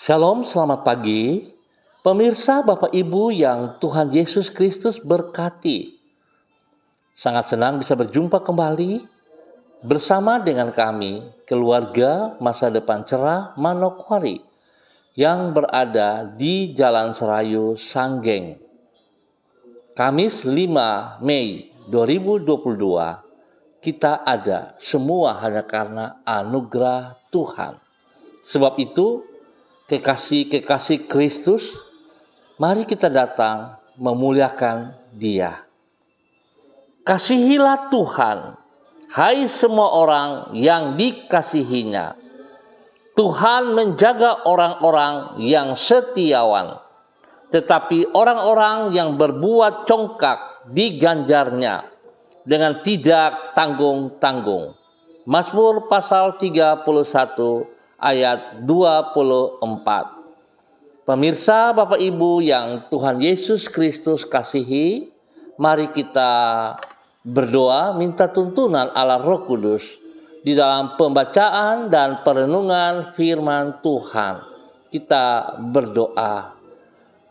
Shalom, selamat pagi. Pemirsa Bapak Ibu yang Tuhan Yesus Kristus berkati. Sangat senang bisa berjumpa kembali bersama dengan kami, keluarga Masa Depan Cerah Manokwari yang berada di Jalan Serayu, Sanggeng. Kamis 5 Mei 2022, kita ada semua hanya karena anugerah Tuhan. Sebab itu, kekasih-kekasih Kristus, mari kita datang memuliakan Dia. Kasihilah Tuhan, hai semua orang yang dikasihinya. Tuhan menjaga orang-orang yang setiawan, tetapi orang-orang yang berbuat congkak diganjarnya dengan tidak tanggung-tanggung. Mazmur pasal 31 ayat 24. Pemirsa Bapak Ibu yang Tuhan Yesus Kristus kasihi, mari kita berdoa minta tuntunan Allah Roh Kudus di dalam pembacaan dan perenungan firman Tuhan. Kita berdoa.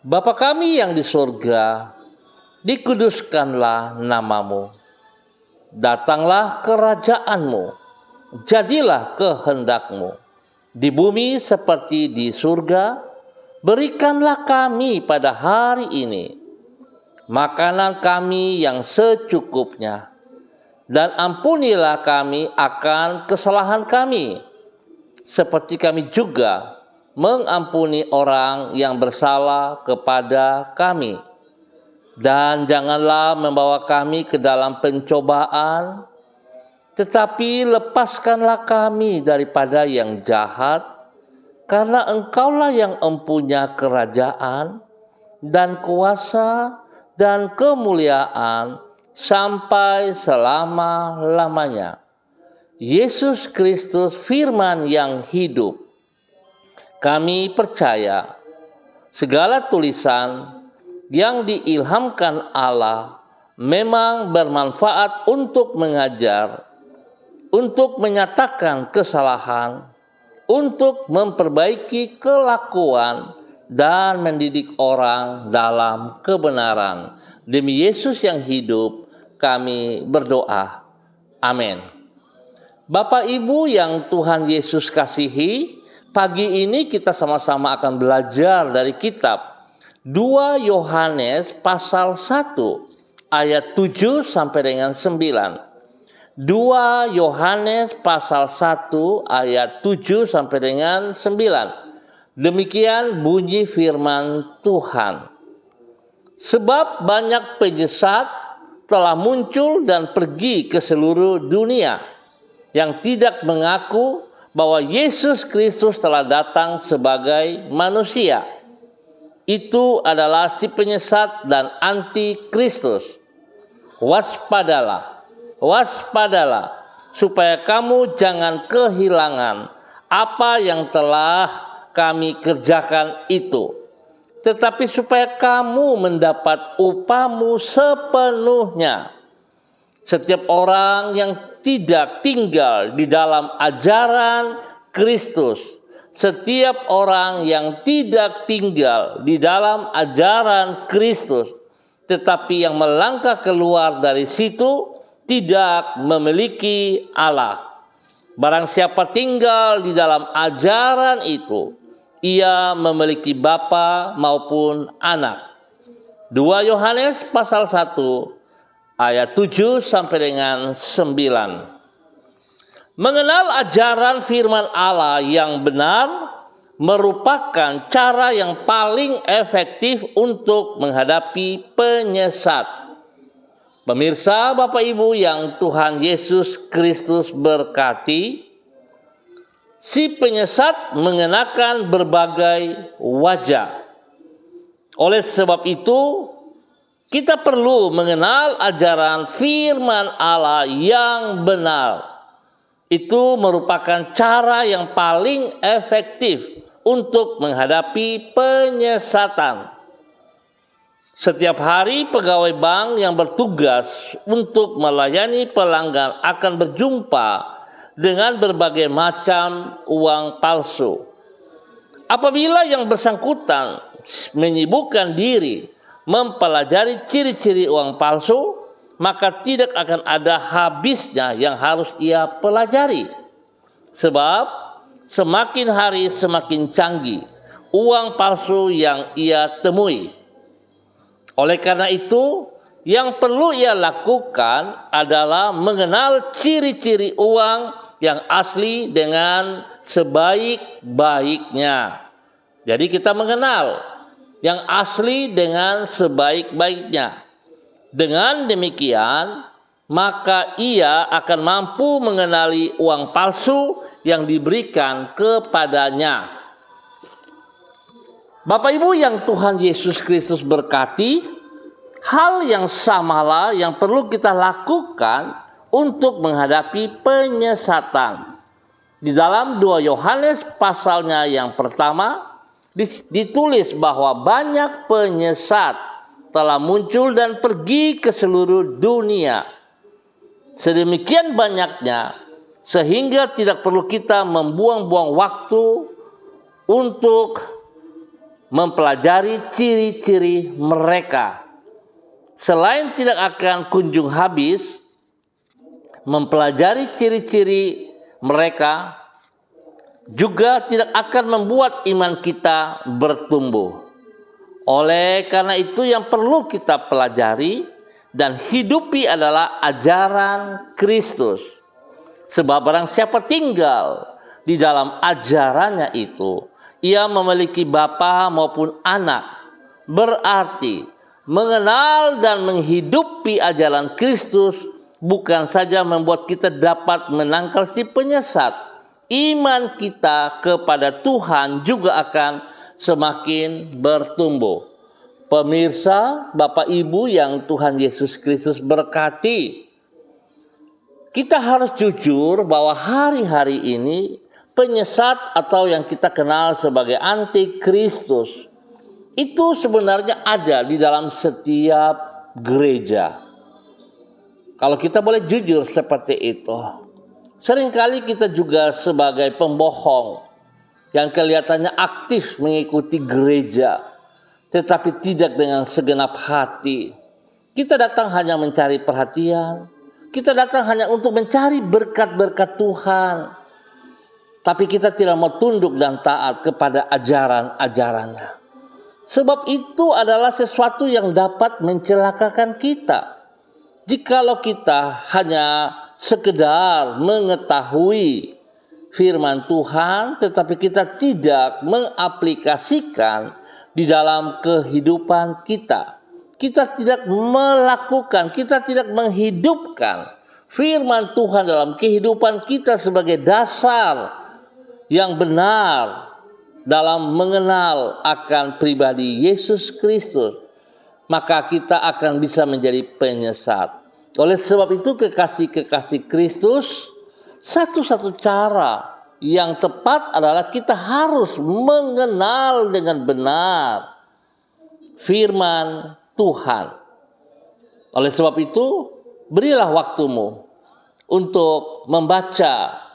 Bapa kami yang di surga, dikuduskanlah namamu. Datanglah kerajaanmu, jadilah kehendakmu di bumi seperti di surga. Berikanlah kami pada hari ini makanan kami yang secukupnya, dan ampunilah kami akan kesalahan kami, seperti kami juga mengampuni orang yang bersalah kepada kami. Dan janganlah membawa kami ke dalam pencobaan, tetapi lepaskanlah kami daripada yang jahat, karena Engkaulah yang empunya kerajaan dan kuasa dan kemuliaan sampai selama-lamanya. Yesus Kristus firman yang hidup. Kami percaya segala tulisan yang diilhamkan Allah memang bermanfaat untuk mengajar, untuk menyatakan kesalahan, untuk memperbaiki kelakuan, dan mendidik orang dalam kebenaran. Demi Yesus yang hidup, kami berdoa. Amin. Bapak Ibu yang Tuhan Yesus kasihi, pagi ini kita sama-sama akan belajar dari kitab 2 Yohanes pasal 1 ayat 7 sampai dengan 9. 2 Yohanes pasal 1 ayat 7 sampai dengan 9. Demikian bunyi firman Tuhan. Sebab banyak penyesat telah muncul dan pergi ke seluruh dunia yang tidak mengaku bahwa Yesus Kristus telah datang sebagai manusia. Itu adalah si penyesat dan anti-Kristus. Waspadalah, supaya kamu jangan kehilangan apa yang telah kami kerjakan itu, tetapi supaya kamu mendapat upahmu sepenuhnya. Setiap orang yang tidak tinggal di dalam ajaran Kristus, setiap orang yang tidak tinggal di dalam ajaran Kristus, tetapi yang melangkah keluar dari situ, tidak memiliki Allah. Barang siapa tinggal di dalam ajaran itu, ia memiliki bapa maupun anak. 2 Yohanes pasal 1 ayat 7 sampai dengan 9. Mengenal ajaran firman Allah yang benar merupakan cara yang paling efektif untuk menghadapi penyesat. Pemirsa Bapak Ibu yang Tuhan Yesus Kristus berkati, si penyesat mengenakan berbagai wajah. Oleh sebab itu, kita perlu mengenal ajaran firman Allah yang benar. Itu merupakan cara yang paling efektif untuk menghadapi penyesatan. Setiap hari pegawai bank yang bertugas untuk melayani pelanggan akan berjumpa dengan berbagai macam uang palsu. Apabila yang bersangkutan menyibukkan diri mempelajari ciri-ciri uang palsu, maka tidak akan ada habisnya yang harus ia pelajari. Sebab semakin hari semakin canggih uang palsu yang ia temui. Oleh karena itu, yang perlu ia lakukan adalah mengenal ciri-ciri uang yang asli dengan sebaik-baiknya. Jadi kita mengenal yang asli dengan sebaik-baiknya. Dengan demikian, maka ia akan mampu mengenali uang palsu yang diberikan kepadanya. Bapak Ibu yang Tuhan Yesus Kristus berkati, hal yang samalah yang perlu kita lakukan untuk menghadapi penyesatan. Di dalam 2 Yohanes pasalnya yang pertama, ditulis bahwa banyak penyesat telah muncul dan pergi ke seluruh dunia. Sedemikian banyaknya sehingga tidak perlu kita membuang-buang waktu untuk mempelajari ciri-ciri mereka. Selain tidak akan kunjung habis mempelajari ciri-ciri mereka, juga tidak akan membuat iman kita bertumbuh. Oleh karena itu yang perlu kita pelajari dan hidupi adalah ajaran Kristus. Sebab barang siapa tinggal di dalam ajarannya itu, ia memiliki bapa maupun anak. Berarti mengenal dan menghidupi ajaran Kristus bukan saja membuat kita dapat menangkal si penyesat. Iman kita kepada Tuhan juga akan semakin bertumbuh. Pemirsa, Bapak Ibu yang Tuhan Yesus Kristus berkati, kita harus jujur bahwa hari-hari ini penyesat atau yang kita kenal sebagai antikristus itu sebenarnya ada di dalam setiap gereja. Kalau kita boleh jujur seperti itu. Seringkali kita juga sebagai pembohong yang kelihatannya aktif mengikuti gereja, tetapi tidak dengan segenap hati. Kita datang hanya mencari perhatian, kita datang hanya untuk mencari berkat-berkat Tuhan, tapi kita tidak mau tunduk dan taat kepada ajaran-ajarannya. Sebab itu adalah sesuatu yang dapat mencelakakan kita. Jikalau kita hanya sekedar mengetahui firman Tuhan, tetapi kita tidak mengaplikasikan di dalam kehidupan kita. Kita tidak melakukan, kita tidak menghidupkan firman Tuhan dalam kehidupan kita sebagai dasar yang benar dalam mengenal akan pribadi Yesus Kristus, maka kita akan bisa menjadi penyesat. Oleh sebab itu kekasih-kekasih Kristus, satu-satu cara yang tepat adalah kita harus mengenal dengan benar firman Tuhan. Oleh sebab itu, berilah waktumu untuk membaca,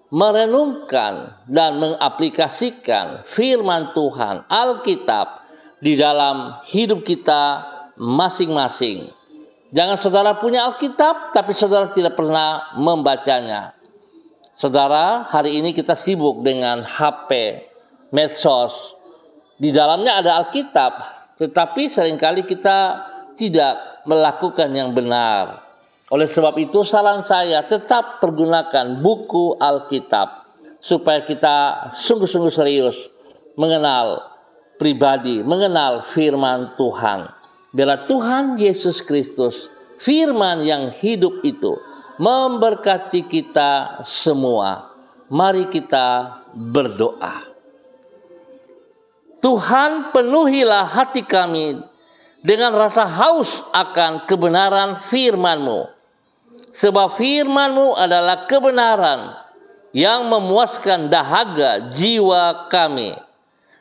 merenungkan, dan mengaplikasikan firman Tuhan, Alkitab, di dalam hidup kita masing-masing. Jangan saudara punya Alkitab, tapi saudara tidak pernah membacanya. Saudara, hari ini kita sibuk dengan HP, medsos. Di dalamnya ada Alkitab, tetapi seringkali kita tidak melakukan yang benar. Oleh sebab itu saran saya tetap pergunakan buku Alkitab, supaya kita sungguh-sungguh serius mengenal pribadi, mengenal firman Tuhan. Biarlah Tuhan Yesus Kristus, firman yang hidup itu, memberkati kita semua. Mari kita berdoa. Tuhan, penuhilah hati kami dengan rasa haus akan kebenaran firman-Mu. Sebab firman-Mu adalah kebenaran yang memuaskan dahaga jiwa kami,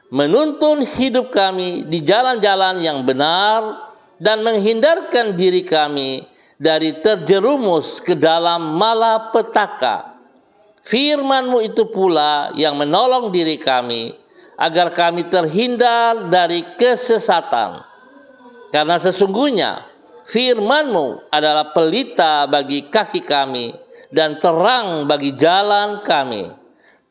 menuntun hidup kami di jalan-jalan yang benar, dan menghindarkan diri kami dari terjerumus ke dalam malapetaka. Firman-Mu itu pula yang menolong diri kami agar kami terhindar dari kesesatan. Karena sesungguhnya firman-Mu adalah pelita bagi kaki kami dan terang bagi jalan kami.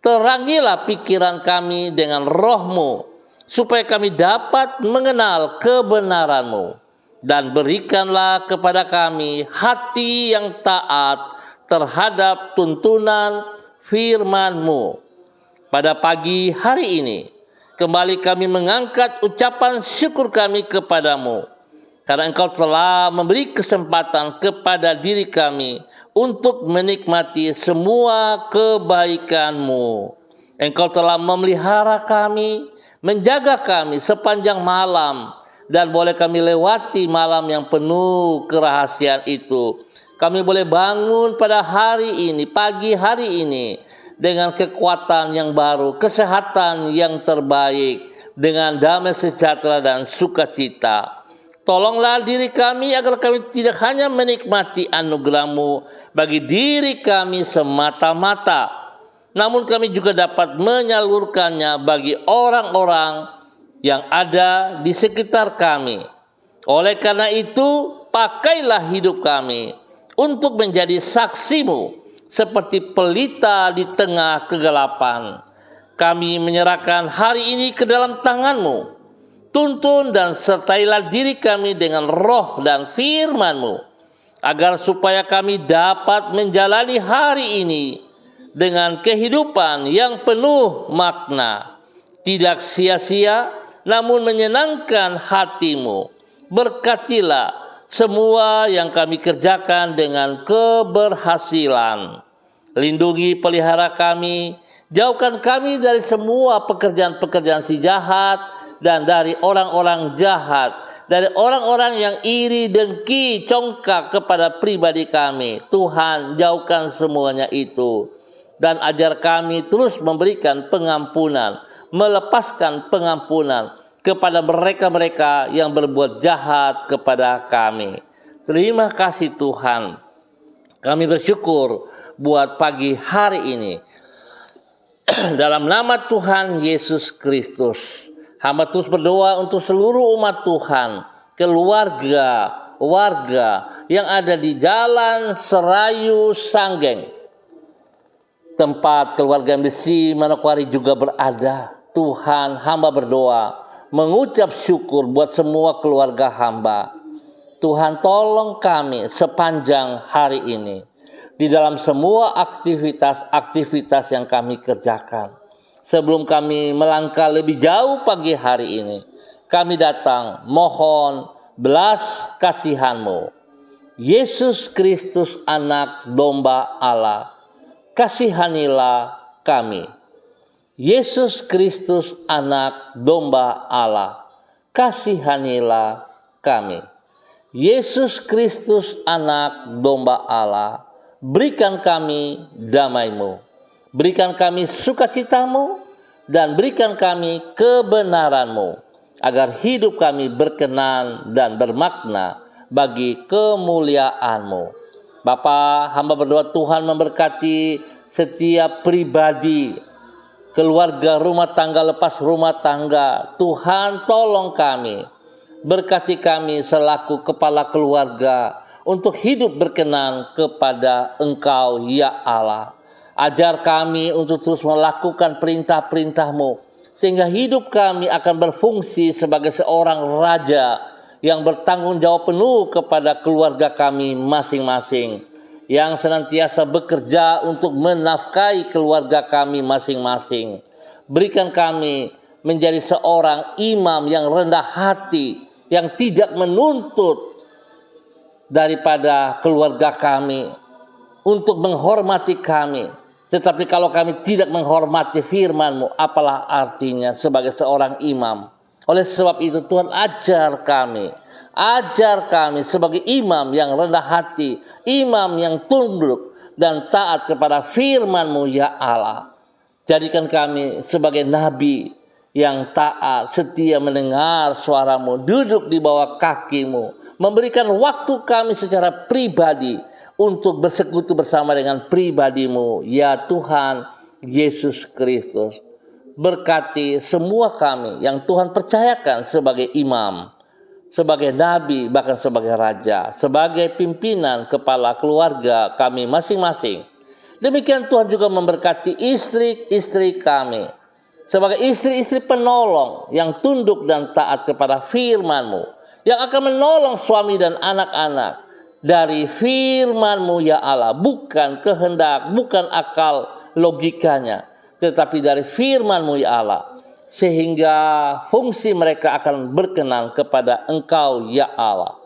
Terangilah pikiran kami dengan Roh-Mu, supaya kami dapat mengenal kebenaran-Mu. Dan berikanlah kepada kami hati yang taat terhadap tuntunan firman-Mu. Pada pagi hari ini, kembali kami mengangkat ucapan syukur kami kepadamu, karena Engkau telah memberi kesempatan kepada diri kami untuk menikmati semua kebaikan-Mu. Engkau telah memelihara kami, menjaga kami sepanjang malam, dan boleh kami lewati malam yang penuh kerahasiaan itu. Kami boleh bangun pada hari ini, pagi hari ini, dengan kekuatan yang baru, kesehatan yang terbaik, dengan damai sejahtera dan sukacita. Tolonglah diri kami agar kami tidak hanya menikmati anugerah-Mu bagi diri kami semata-mata, namun kami juga dapat menyalurkannya bagi orang-orang yang ada di sekitar kami. Oleh karena itu, pakailah hidup kami untuk menjadi saksi-Mu seperti pelita di tengah kegelapan. Kami menyerahkan hari ini ke dalam tangan-Mu. Tuntun dan sertailah diri kami dengan roh dan firman-Mu, agar supaya kami dapat menjalani hari ini dengan kehidupan yang penuh makna, tidak sia-sia, namun menyenangkan hati-Mu. Berkatilah semua yang kami kerjakan dengan keberhasilan. Lindungi, pelihara kami, jauhkan kami dari semua pekerjaan-pekerjaan si jahat dan dari orang-orang jahat, dari orang-orang yang iri, dengki, congkak kepada pribadi kami. Tuhan, jauhkan semuanya itu, dan ajar kami terus memberikan pengampunan, melepaskan pengampunan kepada mereka-mereka yang berbuat jahat kepada kami. Terima kasih Tuhan. Kami bersyukur buat pagi hari ini. Dalam nama Tuhan Yesus Kristus, hamba terus berdoa untuk seluruh umat Tuhan, warga yang ada di Jalan Serayu Sanggeng, tempat keluarga Besi Manokwari juga berada. Tuhan, hamba berdoa, mengucap syukur buat semua keluarga hamba. Tuhan, tolong kami sepanjang hari ini, di dalam semua aktivitas-aktivitas yang kami kerjakan. Sebelum kami melangkah lebih jauh pagi hari ini, kami datang mohon belas kasihan-Mu. Yesus Kristus, anak domba Allah, kasihanilah kami. Yesus Kristus, anak domba Allah, kasihanilah kami. Yesus Kristus, anak domba Allah, berikan kami damai-Mu, berikan kami sukacita-Mu, dan berikan kami kebenaran-Mu, agar hidup kami berkenan dan bermakna bagi kemuliaan-Mu. Bapa, hamba berdoa Tuhan memberkati setiap pribadi, keluarga, rumah tangga, lepas rumah tangga. Tuhan, tolong kami, berkati kami selaku kepala keluarga untuk hidup berkenan kepada Engkau, ya Allah. Ajar kami untuk terus melakukan perintah-perintah-Mu, sehingga hidup kami akan berfungsi sebagai seorang raja yang bertanggung jawab penuh kepada keluarga kami masing-masing, yang senantiasa bekerja untuk menafkahi keluarga kami masing-masing. Berikan kami menjadi seorang imam yang rendah hati, yang tidak menuntut daripada keluarga kami untuk menghormati kami. Tetapi kalau kami tidak menghormati firman-Mu, apalah artinya sebagai seorang imam? Oleh sebab itu Tuhan, ajar kami sebagai imam yang rendah hati, imam yang tunduk dan taat kepada firman-Mu, ya Allah. Jadikan kami sebagai nabi yang taat, setia mendengar suara-Mu, duduk di bawah kaki-Mu, memberikan waktu kami secara pribadi untuk bersekutu bersama dengan pribadi-Mu, ya Tuhan Yesus Kristus. Berkati semua kami yang Tuhan percayakan sebagai imam, sebagai nabi, bahkan sebagai raja, sebagai pimpinan kepala keluarga kami masing-masing. Demikian Tuhan juga memberkati istri-istri kami sebagai istri-istri penolong yang tunduk dan taat kepada firman-Mu, yang akan menolong suami dan anak-anak dari firman-Mu ya Allah, bukan kehendak, bukan akal logikanya, tetapi dari firman-Mu ya Allah, sehingga fungsi mereka akan berkenan kepada Engkau ya Allah.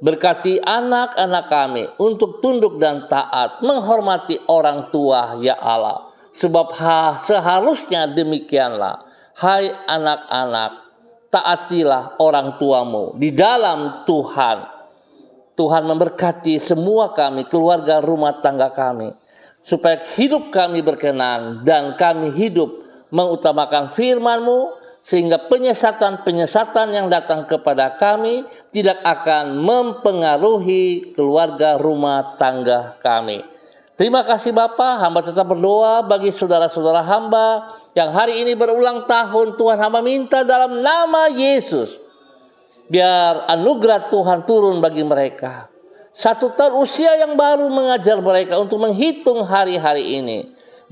Berkati anak-anak kami untuk tunduk dan taat, menghormati orang tua ya Allah, sebab seharusnya demikianlah. Hai anak-anak, taatilah orang tuamu di dalam Tuhan. Tuhan memberkati semua kami, keluarga rumah tangga kami, supaya hidup kami berkenan dan kami hidup mengutamakan firman-Mu, sehingga penyesatan-penyesatan yang datang kepada kami tidak akan mempengaruhi keluarga rumah tangga kami. Terima kasih Bapa, hamba tetap berdoa bagi saudara-saudara hamba yang hari ini berulang tahun. Tuhan, hamba minta dalam nama Yesus, biar anugerah Tuhan turun bagi mereka. 1 tahun usia yang baru mengajar mereka untuk menghitung hari-hari ini.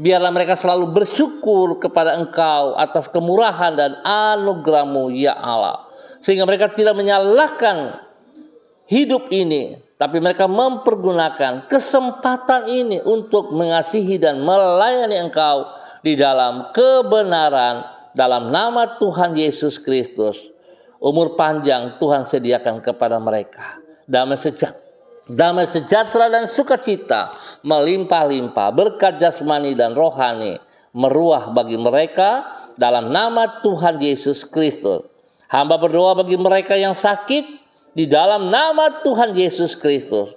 Biarlah mereka selalu bersyukur kepada Engkau atas kemurahan dan anugerah-Mu ya Allah. Sehingga mereka tidak menyalahkan hidup ini, tapi mereka mempergunakan kesempatan ini untuk mengasihi dan melayani Engkau di dalam kebenaran, dalam nama Tuhan Yesus Kristus. Umur panjang Tuhan sediakan kepada mereka. Damai sejahtera dan sukacita melimpah-limpah, berkat jasmani dan rohani meruah bagi mereka dalam nama Tuhan Yesus Kristus. Hamba berdoa bagi mereka yang sakit di dalam nama Tuhan Yesus Kristus.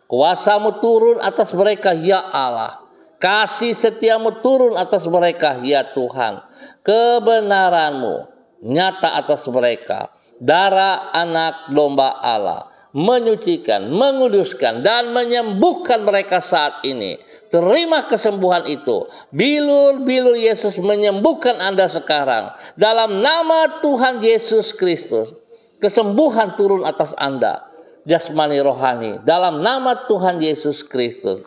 Kuasa-Mu turun atas mereka ya Allah. Kasih setia-Mu turun atas mereka ya Tuhan. Kebenaran-Mu nyata atas mereka. Darah anak domba Allah menyucikan, menguduskan, dan menyembuhkan mereka saat ini. Terima kesembuhan itu. Bilur-bilur Yesus menyembuhkan Anda sekarang. Dalam nama Tuhan Yesus Kristus. Kesembuhan turun atas Anda, jasmani rohani, dalam nama Tuhan Yesus Kristus.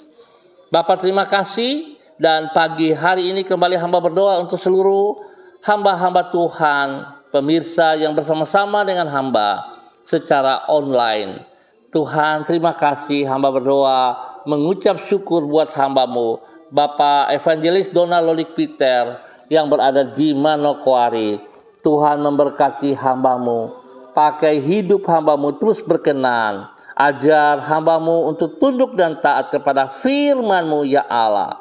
Bapak terima kasih, dan pagi hari ini kembali hamba berdoa untuk seluruh hamba-hamba Tuhan, pemirsa yang bersama-sama dengan hamba secara online. Tuhan terima kasih, hamba berdoa mengucap syukur buat hamba-Mu, Bapak Evangelis Donald Lolik Peter yang berada di Manokwari. Tuhan memberkati hamba-Mu. Pakai hidup hamba-Mu terus berkenan. Ajar hamba-Mu untuk tunduk dan taat kepada firman-Mu ya Allah.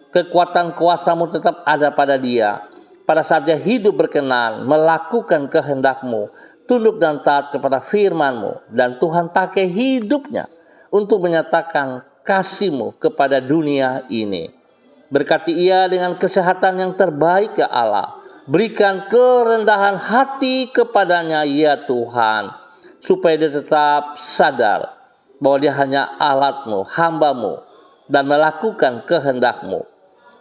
Kekuatan kuasa-Mu tetap ada pada dia. Pada saat dia hidup berkenan, melakukan kehendak-Mu, tunduk dan taat kepada firman-Mu. Dan Tuhan pakai hidupnya untuk menyatakan kasih-Mu kepada dunia ini. Berkati ia dengan kesehatan yang terbaik ya Allah. Berikan kerendahan hati kepadanya ya Tuhan, supaya dia tetap sadar bahwa dia hanya alat-Mu, hamba-Mu, dan melakukan kehendak-Mu.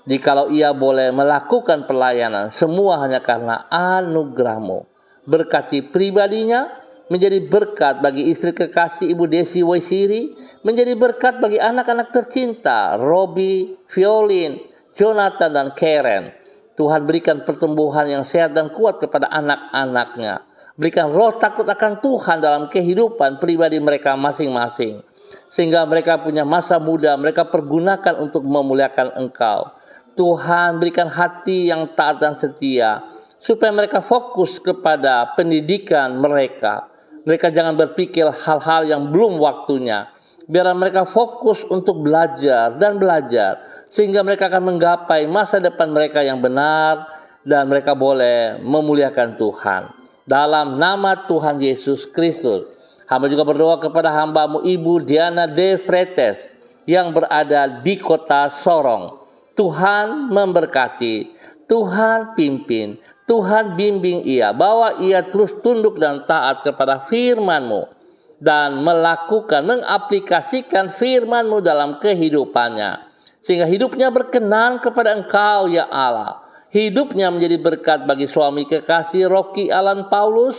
Jikalau ia boleh melakukan pelayanan, semua hanya karena anugerah-Mu. Berkati pribadinya, menjadi berkat bagi istri kekasih Ibu Desi Waisiri, menjadi berkat bagi anak-anak tercinta, Robi, Violin, Jonathan, dan Karen. Tuhan berikan pertumbuhan yang sehat dan kuat kepada anak-anaknya. Berikan roh takut akan Tuhan dalam kehidupan pribadi mereka masing-masing. Sehingga mereka punya masa muda, mereka pergunakan untuk memuliakan Engkau. Tuhan berikan hati yang taat dan setia, supaya mereka fokus kepada pendidikan mereka. Mereka jangan berpikir hal-hal yang belum waktunya. Biar mereka fokus untuk belajar dan belajar, sehingga mereka akan menggapai masa depan mereka yang benar, dan mereka boleh memuliakan Tuhan. Dalam nama Tuhan Yesus Kristus, hamba juga berdoa kepada hamba-Mu Ibu Diana De Fretes yang berada di kota Sorong. Tuhan memberkati, Tuhan pimpin, Tuhan bimbing ia, bahwa ia terus tunduk dan taat kepada firman-Mu, dan melakukan, mengaplikasikan firman-Mu dalam kehidupannya. Sehingga hidupnya berkenan kepada Engkau ya Allah. Hidupnya menjadi berkat bagi suami kekasih Rocky Alan Paulus,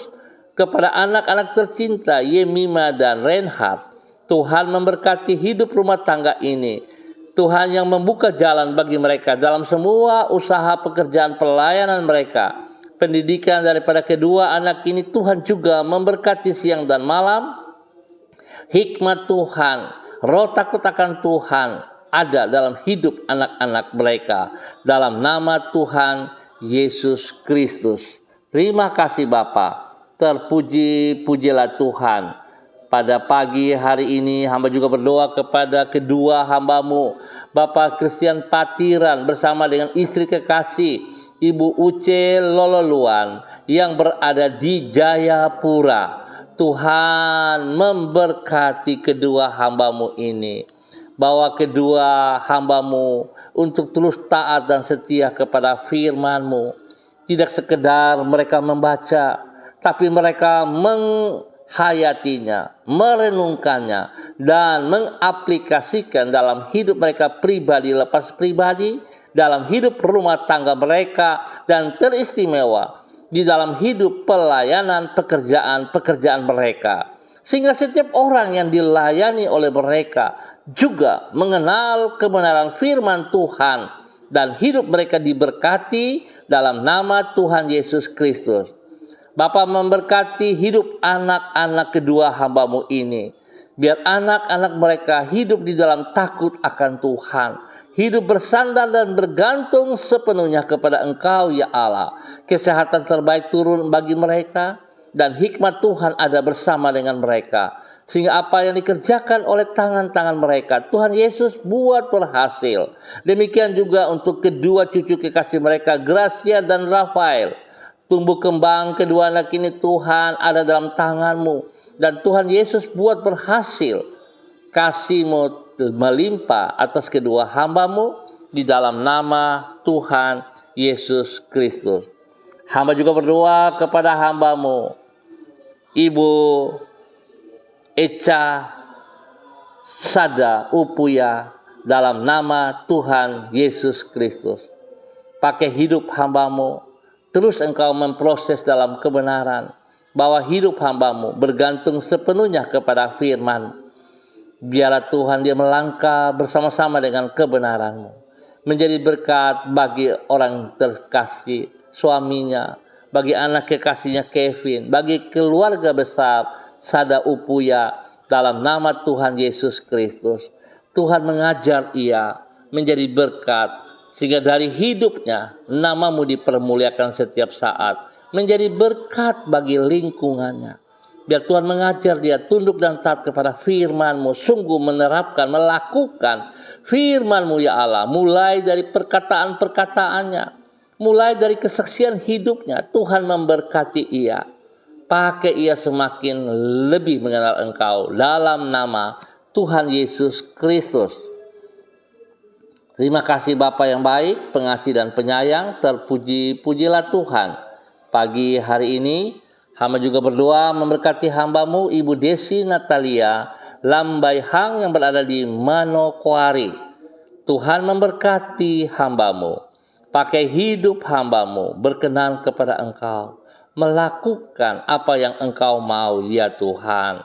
kepada anak-anak tercinta Yemima dan Reinhard. Tuhan memberkati hidup rumah tangga ini. Tuhan yang membuka jalan bagi mereka dalam semua usaha pekerjaan pelayanan mereka. Pendidikan daripada kedua anak ini Tuhan juga memberkati siang dan malam. Hikmat Tuhan, roh takut akan Tuhan ada dalam hidup anak-anak mereka. Dalam nama Tuhan Yesus Kristus. Terima kasih Bapa. Terpuji-pujilah Tuhan. Pada pagi hari ini hamba juga berdoa kepada kedua hambamu, Bapak Christian Patiran bersama dengan istri kekasih Ibu Uce Lololuan yang berada di Jayapura. Tuhan memberkati kedua hambamu ini. Bawa kedua hambamu untuk terus taat dan setia kepada firman-Mu. Tidak sekedar mereka membaca, tapi mereka menghayatinya, merenungkannya, dan mengaplikasikan dalam hidup mereka pribadi lepas pribadi, dalam hidup rumah tangga mereka, dan teristimewa di dalam hidup pelayanan pekerjaan mereka. Sehingga setiap orang yang dilayani oleh mereka juga mengenal kebenaran firman Tuhan, dan hidup mereka diberkati dalam nama Tuhan Yesus Kristus. Bapa memberkati hidup anak-anak kedua hambamu ini. Biar anak-anak mereka hidup di dalam takut akan Tuhan. Hidup bersandar dan bergantung sepenuhnya kepada Engkau ya Allah. Kesehatan terbaik turun bagi mereka. Dan hikmat Tuhan ada bersama dengan mereka. Sehingga apa yang dikerjakan oleh tangan-tangan mereka, Tuhan Yesus buat berhasil. Demikian juga untuk kedua cucu kekasih mereka, Gracia dan Rafael. Tumbuh kembang kedua anak ini Tuhan ada dalam tangan-Mu. Dan Tuhan Yesus buat berhasil. Kasih-Mu melimpah atas kedua hamba-Mu di dalam nama Tuhan Yesus Kristus. Hamba juga berdoa kepada hamba-Mu, Ibu Echa Sada Upuya, dalam nama Tuhan Yesus Kristus. Pakai hidup hamba-Mu. Terus Engkau memproses dalam kebenaran. Bahwa hidup hamba-Mu bergantung sepenuhnya kepada firman. Biarlah Tuhan dia melangkah bersama-sama dengan kebenaran-Mu. Menjadi berkat bagi orang terkasih, suaminya. Bagi anak kekasihnya Kevin. Bagi keluarga besar Sada Upuya. Dalam nama Tuhan Yesus Kristus. Tuhan mengajar ia menjadi berkat. Sehingga dari hidupnya nama-Mu dipermuliakan setiap saat. Menjadi berkat bagi lingkungannya. Biar Tuhan mengajar dia tunduk dan taat kepada firman-Mu. Sungguh menerapkan, melakukan firman-Mu ya Allah. Mulai dari perkataan-perkataannya. Mulai dari kesaksian hidupnya. Tuhan memberkati ia. Pakai ia semakin lebih mengenal Engkau. Dalam nama Tuhan Yesus Kristus. Terima kasih Bapa yang baik, pengasih dan penyayang, terpuji-pujilah Tuhan. Pagi hari ini, hamba juga berdoa memberkati hamba-Mu, Ibu Desi Natalia Lambai Hang yang berada di Manokwari. Tuhan memberkati hamba-Mu. Pakai hidup hamba-Mu, berkenan kepada Engkau. Melakukan apa yang Engkau mau, ya Tuhan.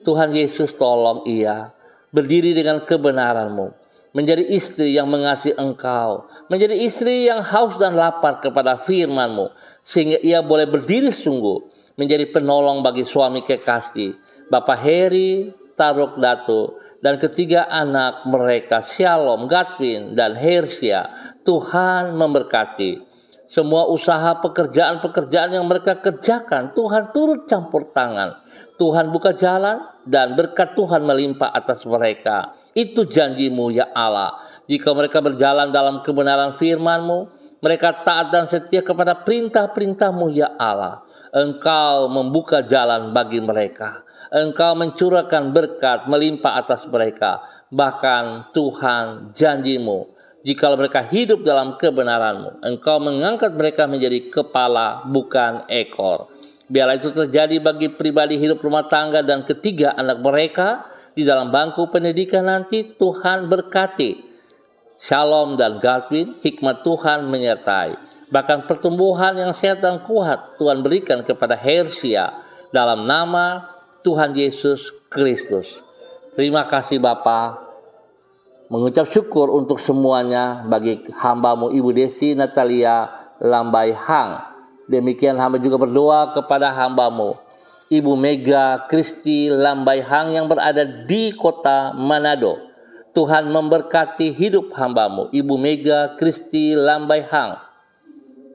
Tuhan Yesus tolong ia, berdiri dengan kebenaran-Mu. Menjadi istri yang mengasihi Engkau. Menjadi istri yang haus dan lapar kepada firman-Mu. Sehingga ia boleh berdiri sungguh. Menjadi penolong bagi suami kekasih. Bapak Heri Taruk Datu. Dan ketiga anak mereka, Shalom, Godwin, dan Hersia. Tuhan memberkati. Semua usaha pekerjaan-pekerjaan yang mereka kerjakan. Tuhan turut campur tangan. Tuhan buka jalan dan berkat Tuhan melimpah atas mereka. Itu janji-Mu ya Allah. Jika mereka berjalan dalam kebenaran firman-Mu, mereka taat dan setia kepada perintah-perintah-Mu ya Allah. Engkau membuka jalan bagi mereka. Engkau mencurahkan berkat melimpah atas mereka. Bahkan Tuhan janji-Mu, jika mereka hidup dalam kebenaran-Mu, Engkau mengangkat mereka menjadi kepala bukan ekor. Biarlah itu terjadi bagi pribadi hidup rumah tangga dan ketiga anak mereka. Di dalam bangku pendidikan nanti Tuhan berkati. Shalom dan Godwin, hikmat Tuhan menyertai. Bahkan pertumbuhan yang sehat dan kuat Tuhan berikan kepada Hersia dalam nama Tuhan Yesus Kristus. Terima kasih Bapa. Mengucap syukur untuk semuanya bagi hamba-Mu Ibu Desi Natalia Lambai Hang. Demikian hamba juga berdoa kepada hamba-Mu Ibu Mega Kristi Lambai Hang yang berada di kota Manado. Tuhan memberkati hidup hamba-Mu Ibu Mega Kristi Lambai Hang.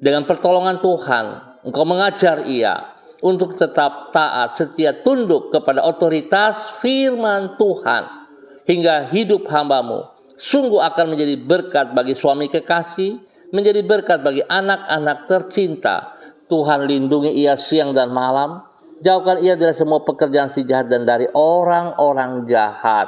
Dengan pertolongan Tuhan, Engkau mengajar ia untuk tetap taat, setia, tunduk kepada otoritas firman Tuhan. Hingga hidup hamba-Mu sungguh akan menjadi berkat bagi suami kekasih, menjadi berkat bagi anak-anak tercinta. Tuhan lindungi ia siang dan malam. Jauhkan ia dari semua pekerjaan si jahat dan dari orang-orang jahat.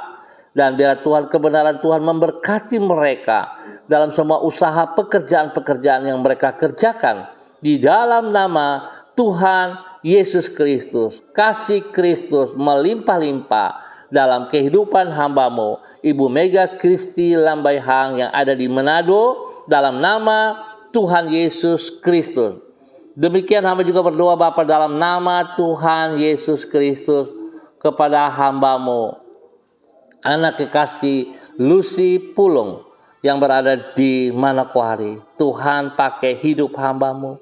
Dan biar Tuhan, kebenaran Tuhan memberkati mereka dalam semua usaha pekerjaan-pekerjaan yang mereka kerjakan. Di dalam nama Tuhan Yesus Kristus, kasih Kristus melimpah-limpah dalam kehidupan hamba-Mu Ibu Mega Kristi Lambai Hang yang ada di Manado dalam nama Tuhan Yesus Kristus. Demikian hamba juga berdoa Bapa dalam nama Tuhan Yesus Kristus kepada hamba-Mu anak kekasih Lucy Pulung yang berada di Manokwari. Tuhan pakai hidup hamba-Mu.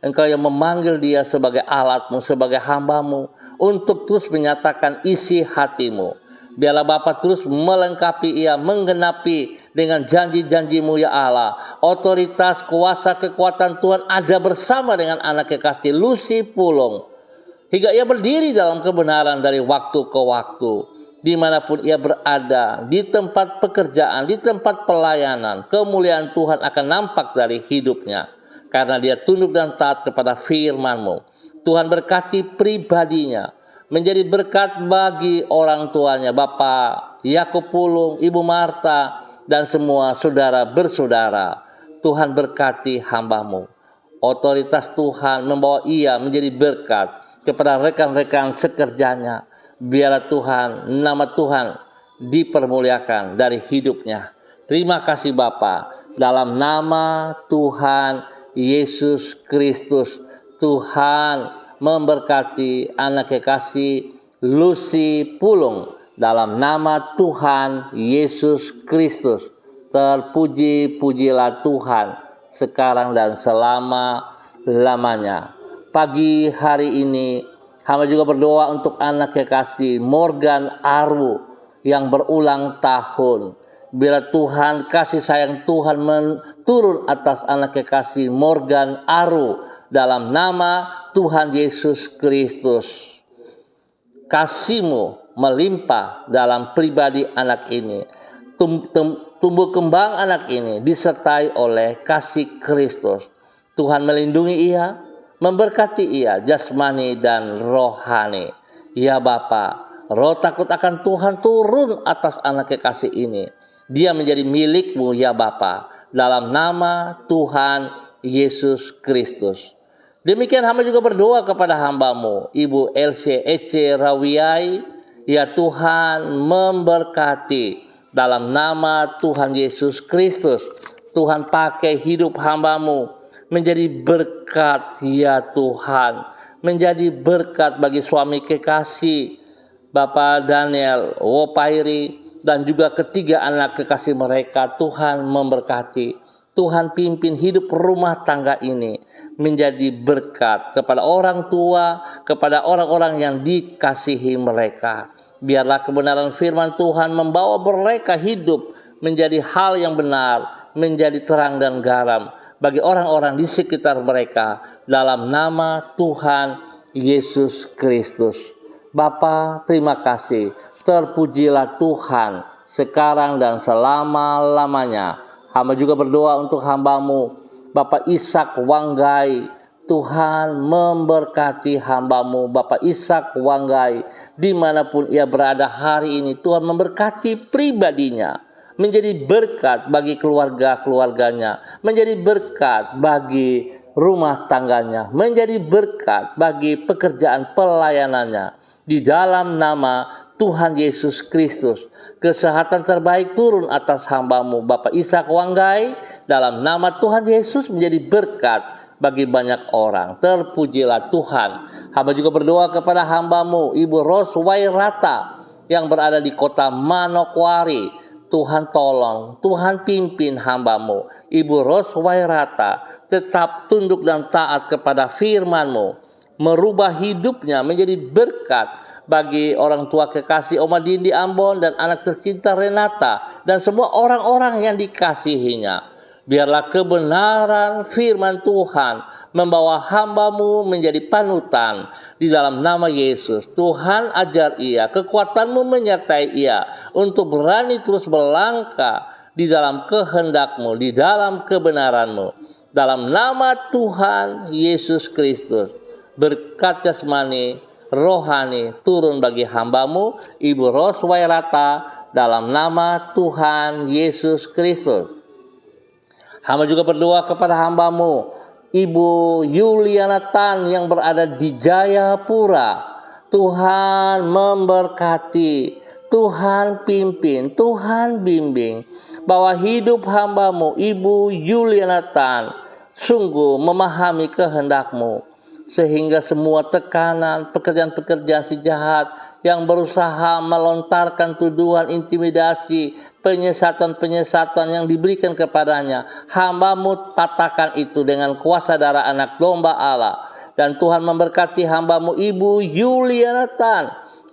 Engkau yang memanggil dia sebagai alat-Mu, sebagai hamba-Mu untuk terus menyatakan isi hati-Mu. Biarlah Bapa terus melengkapi ia, menggenapi dengan janji-janji-Mu ya Allah. Otoritas, kuasa, kekuatan Tuhan ada bersama dengan anak kekasih Lucy Pulung. Hingga ia berdiri dalam kebenaran dari waktu ke waktu. Dimanapun ia berada, di tempat pekerjaan, di tempat pelayanan, kemuliaan Tuhan akan nampak dari hidupnya. Karena dia tunduk dan taat kepada firman-Mu. Tuhan berkati pribadinya, menjadi berkat bagi orang tuanya, Bapak Yakub Pulung, Ibu Marta, dan semua saudara bersaudara. Tuhan berkati hamba-Mu. Otoritas Tuhan membawa ia menjadi berkat kepada rekan-rekan sekerjanya. Biarlah Tuhan, nama Tuhan dipermuliakan dari hidupnya. Terima kasih Bapa. Dalam nama Tuhan Yesus Kristus, Tuhan memberkati anak kekasih Lucy Pulung dalam nama Tuhan Yesus Kristus. Terpuji-pujilah Tuhan sekarang dan selama-lamanya. Pagi hari ini hamba juga berdoa untuk anak kekasih Morgan Arwu yang berulang tahun. Bila Tuhan, kasih sayang Tuhan turun atas anak kekasih Morgan Arwu dalam nama Tuhan Yesus Kristus. Kasih-Mu melimpah dalam pribadi anak ini. Tumbuh kembang anak ini disertai oleh kasih Kristus. Tuhan melindungi ia, memberkati ia jasmani dan rohani. Ya Bapa, roh takut akan Tuhan turun atas anak kekasih ini. Dia menjadi milik-Mu ya Bapa, dalam nama Tuhan Yesus Kristus. Demikian hamba juga berdoa kepada hamba-Mu Ibu Elsie Ece Rawiyai. Ya Tuhan memberkati dalam nama Tuhan Yesus Kristus. Tuhan pakai hidup hamba-Mu menjadi berkat ya Tuhan. Menjadi berkat bagi suami kekasih Bapak Daniel Wopairi dan juga ketiga anak kekasih mereka. Tuhan memberkati. Tuhan pimpin hidup rumah tangga ini menjadi berkat kepada orang tua, kepada orang-orang yang dikasihi mereka. Biarlah kebenaran firman Tuhan membawa mereka hidup menjadi hal yang benar, menjadi terang dan garam bagi orang-orang di sekitar mereka dalam nama Tuhan Yesus Kristus. Bapa, terima kasih. Terpujilah Tuhan sekarang dan selama-lamanya. Hamba juga berdoa untuk hamba-Mu Bapak Ishak Wanggai. Tuhan memberkati hamba-Mu Bapak Ishak Wanggai dimanapun ia berada hari ini. Tuhan memberkati pribadinya, menjadi berkat bagi keluarga-keluarganya, menjadi berkat bagi rumah tangganya, menjadi berkat bagi pekerjaan pelayanannya. Di dalam nama Tuhan Yesus Kristus, kesehatan terbaik turun atas hamba-Mu Bapak Ishak Wanggai. Dalam nama Tuhan Yesus menjadi berkat bagi banyak orang. Terpujilah Tuhan. Hamba juga berdoa kepada hamba-Mu, Ibu Roswairata, yang berada di kota Manokwari. Tuhan tolong, Tuhan pimpin hamba-Mu, Ibu Roswairata, tetap tunduk dan taat kepada firman-Mu, merubah hidupnya menjadi berkat bagi orang tua kekasih Oma Dindi Ambon dan anak tercinta Renata dan semua orang-orang yang dikasihinya. Biarlah kebenaran firman Tuhan membawa hamba-Mu menjadi panutan di dalam nama Yesus. Tuhan ajar ia, kekuatan-Mu menyertai ia untuk berani terus melangkah di dalam kehendak-Mu, di dalam kebenaran-Mu. Dalam nama Tuhan Yesus Kristus, berkat jasmani, rohani turun bagi hamba-Mu, Ibu Roswairata, dalam nama Tuhan Yesus Kristus. Hamba juga berdoa kepada hamba-Mu, Ibu Yuliana Tan yang berada di Jayapura. Tuhan memberkati, Tuhan pimpin, Tuhan bimbing, bahwa hidup hamba-Mu, Ibu Yuliana Tan, sungguh memahami kehendak-Mu, sehingga semua tekanan, pekerjaan-pekerjaan si jahat yang berusaha melontarkan tuduhan, intimidasi, penyesatan-penyesatan yang diberikan kepadanya, hamba-Mu patahkan itu dengan kuasa darah anak domba Allah. Dan Tuhan memberkati hamba-Mu, Ibu Yuliana Tan,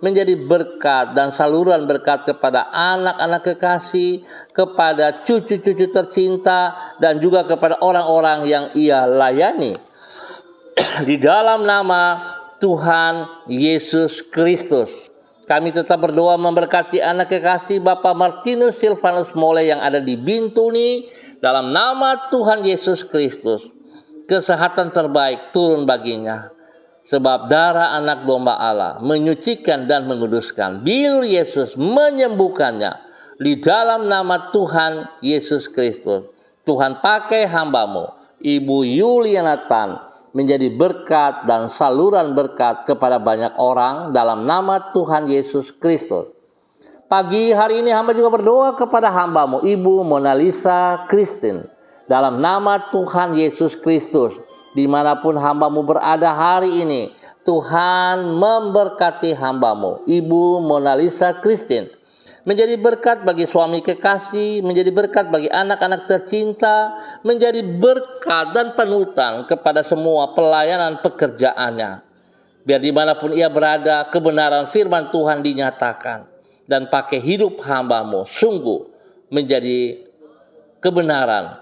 menjadi berkat dan saluran berkat kepada anak-anak kekasih, kepada cucu-cucu tercinta, dan juga kepada orang-orang yang ia layani. Di dalam nama Tuhan Yesus Kristus, kami tetap berdoa memberkati anak kekasih Bapak Martinus Silvanus Mole yang ada di Bintuni. Dalam nama Tuhan Yesus Kristus, kesehatan terbaik turun baginya. Sebab darah anak domba Allah menyucikan dan menguduskan. Bilur Yesus menyembuhkannya. Di dalam nama Tuhan Yesus Kristus, Tuhan pakai hamba-Mu, Ibu Yuliana Tan, menjadi berkat dan saluran berkat kepada banyak orang dalam nama Tuhan Yesus Kristus. Pagi hari ini hamba juga berdoa kepada hamba-Mu, Ibu Monalisa Christine, dalam nama Tuhan Yesus Kristus. Dimanapun hamba-Mu berada hari ini, Tuhan memberkati hamba-Mu, Ibu Monalisa Christine, menjadi berkat bagi suami kekasih, menjadi berkat bagi anak-anak tercinta, menjadi berkat dan panutan kepada semua pelayanan pekerjaannya. Biar dimanapun ia berada, kebenaran firman Tuhan dinyatakan, dan pakai hidup hamba-Mu sungguh menjadi kebenaran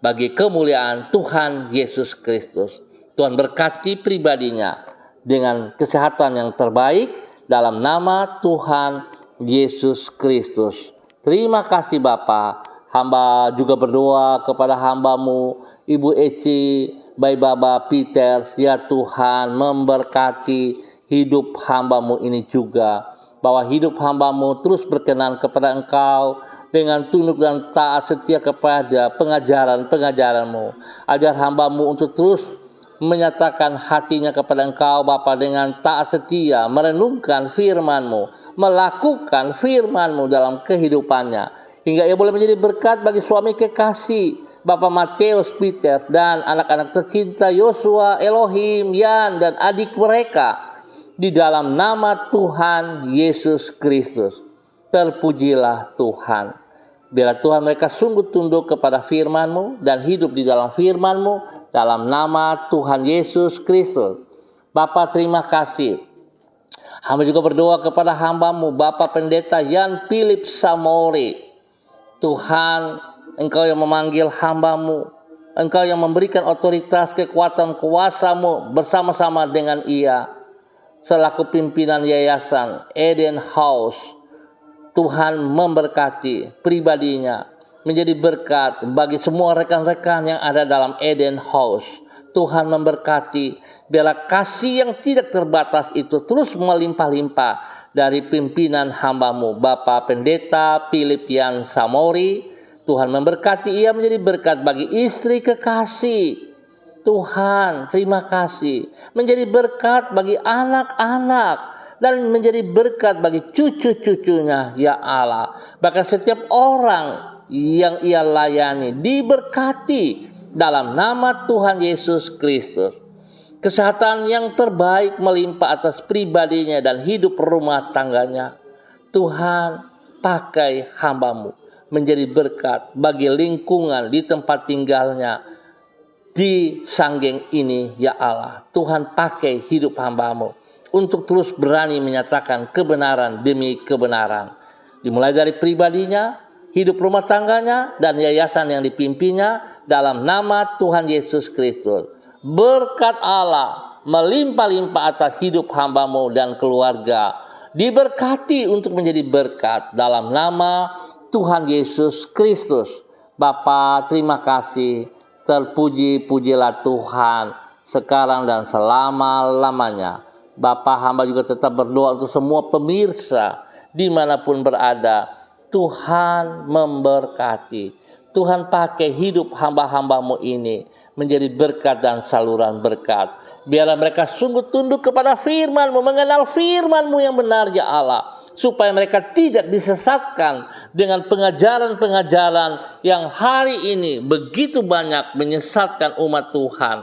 bagi kemuliaan Tuhan Yesus Kristus. Tuhan berkati pribadinya dengan kesehatan yang terbaik dalam nama Tuhan Yesus Kristus. Terima kasih Bapa. Hamba juga berdoa kepada hamba-Mu, Ibu Eci, Bayi Baba Peters. Ya Tuhan, memberkati hidup hamba-Mu ini juga, bahwa hidup hamba-Mu terus berkenan kepada Engkau, dengan tunduk dan taat setia kepada pengajaran-pengajaran-Mu. Ajar hamba-Mu untuk terus menyatakan hatinya kepada Engkau Bapa, dengan taat setia merenungkan firman-Mu, melakukan firman-Mu dalam kehidupannya, hingga ia boleh menjadi berkat bagi suami kekasih Bapak Mateus Peter dan anak-anak tercinta Yosua, Elohim, Yan, dan adik mereka. Di dalam nama Tuhan Yesus Kristus, terpujilah Tuhan. Biarlah Tuhan mereka sungguh tunduk kepada firman-Mu dan hidup di dalam firman-Mu, dalam nama Tuhan Yesus Kristus. Bapa, terima kasih. Hamba juga berdoa kepada hamba-Mu, Bapak Pendeta Yan Philip Samori. Tuhan, Engkau yang memanggil hamba-Mu, Engkau yang memberikan otoritas, kekuatan, kuasa-Mu bersama-sama dengan ia, selaku pimpinan yayasan Eden House. Tuhan memberkati pribadinya, menjadi berkat bagi semua rekan-rekan yang ada dalam Eden House. Tuhan memberkati, biarlah kasih yang tidak terbatas itu terus melimpah-limpah dari pimpinan hamba-Mu, Bapak Pendeta Philip Yan Samori. Tuhan memberkati ia menjadi berkat bagi istri kekasih. Tuhan, terima kasih. Menjadi berkat bagi anak-anak, dan menjadi berkat bagi cucu-cucunya, ya Allah. Bahkan setiap orang yang ia layani diberkati dalam nama Tuhan Yesus Kristus. Kesehatan yang terbaik melimpah atas pribadinya dan hidup rumah tangganya. Tuhan, pakai hamba-Mu menjadi berkat bagi lingkungan di tempat tinggalnya di Sanggeng ini, ya Allah. Tuhan, pakai hidup hamba-Mu untuk terus berani menyatakan kebenaran demi kebenaran. Dimulai dari pribadinya, hidup rumah tangganya, dan yayasan yang dipimpinnya dalam nama Tuhan Yesus Kristus. Berkat Allah melimpah-limpah atas hidup hamba-Mu dan keluarga. Diberkati untuk menjadi berkat dalam nama Tuhan Yesus Kristus. Bapa, terima kasih. Terpuji-pujilah Tuhan sekarang dan selama-lamanya. Bapa, hamba juga tetap berdoa untuk semua pemirsa dimanapun berada. Tuhan memberkati. Tuhan pakai hidup hamba-hamba-Mu ini menjadi berkat dan saluran berkat. Biarlah mereka sungguh tunduk kepada firman-Mu, mengenal firman-Mu yang benar, ya Allah. Supaya mereka tidak disesatkan dengan pengajaran-pengajaran yang hari ini begitu banyak menyesatkan umat Tuhan.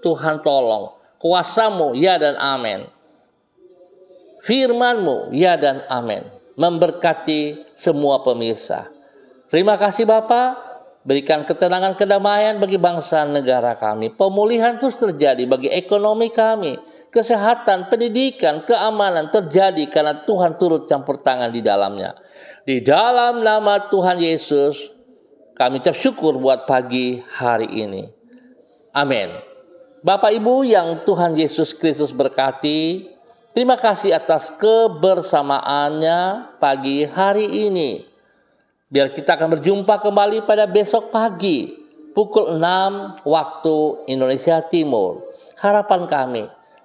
Tuhan tolong, kuasa-Mu, ya dan amin. Firman-Mu, ya dan amin. Memberkati semua pemirsa. Terima kasih Bapa. Berikan ketenangan, kedamaian bagi bangsa negara kami. Pemulihan terus terjadi bagi ekonomi kami. Kesehatan, pendidikan, keamanan terjadi karena Tuhan turut campur tangan di dalamnya. Di dalam nama Tuhan Yesus, kami bersyukur buat pagi hari ini. Amin. Bapak Ibu yang Tuhan Yesus Kristus berkati, terima kasih atas kebersamaannya pagi hari ini. Biar kita akan berjumpa kembali pada besok pagi, pukul 6 waktu Indonesia Timur. Harapan kami,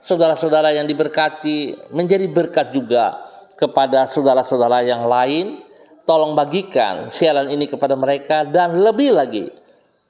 saudara-saudara yang diberkati, menjadi berkat juga kepada saudara-saudara yang lain. Tolong bagikan siaran ini kepada mereka, dan lebih lagi,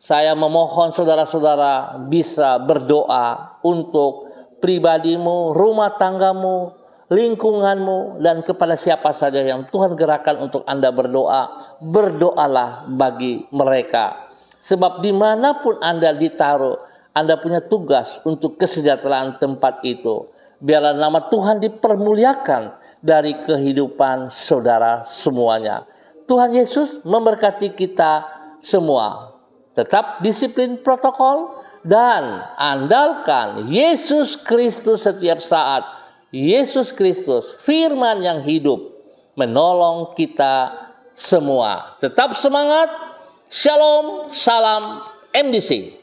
saya memohon saudara-saudara bisa berdoa untuk pribadimu, rumah tanggamu, lingkunganmu, dan kepada siapa saja yang Tuhan gerakkan untuk Anda berdoa. Berdoalah bagi mereka. Sebab dimanapun Anda ditaruh, Anda punya tugas untuk kesejahteraan tempat itu. Biarlah nama Tuhan dipermuliakan dari kehidupan saudara semuanya. Tuhan Yesus memberkati kita semua. Tetap disiplin protokol dan andalkan Yesus Kristus setiap saat. Yesus Kristus, firman yang hidup, menolong kita semua. Tetap semangat. Shalom, salam MDC.